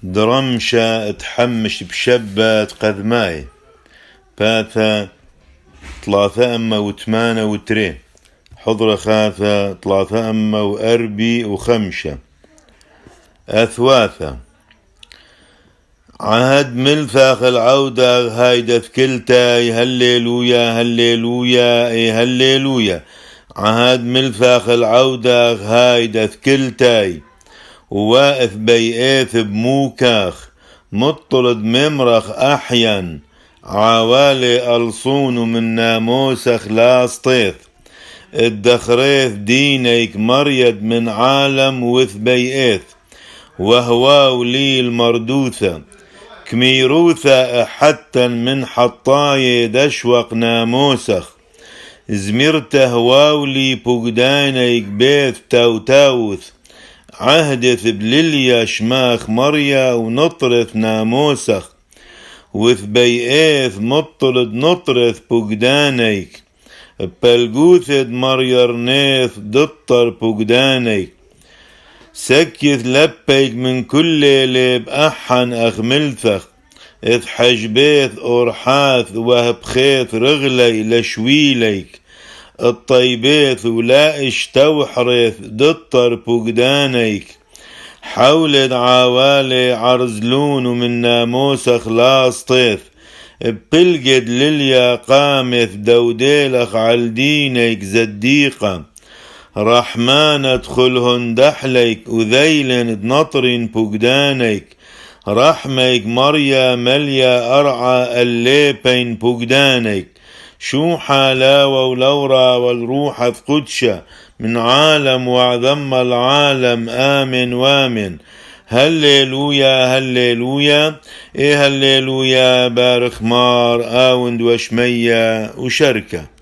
درمشة تحمش بشبات قذماي باثا 3 حضرة خاثة 3 أثواثة عهد ملفاخ العودة هايدة كلتاي هللويا هللويا هللويا عهد ملفاخ العودة هايدة كلتاي وواقف بيئاث بموكاخ مطرد ممرخ أحيان عوالي ألصون من ناموسخ لا سطيث الدخريث دينيك مريد من عالم وث بيئاث وهواو لي المردوثة كميروثة حتى من حطاي دشوق ناموسخ زمرته هواولي بوغدانيك بيث تاوتاوث عهدث بلليا شماخ مريا ونطرث ناموسخ وث بيئاث مطرد نطرث بوغدانيك بلغوثد مريرنيث دطر بوغدانيك سكث لبيك من كل ليب أحن أخملثخ إذ حجبيث أرحاث وهبخيث رغلي لشويليك الطيبيث ولا اشتوحرث دطر بوغدانيك حولد عوالي عرزلون من ناموسخ لا سطيث بلقد لليا قامث دوديلخ عالدينيك زديقة رحمن ادخلهن دحليك وذيلن نطرين بوغدانيك رحميك مريا مليا أرعى الليبين بوغدانيك شو حلاوة ولورا والروح قدشة من عالم وعظم العالم آمن وامن هللويا هللويا هللويا بارخ مار آوند وشمية وشركة.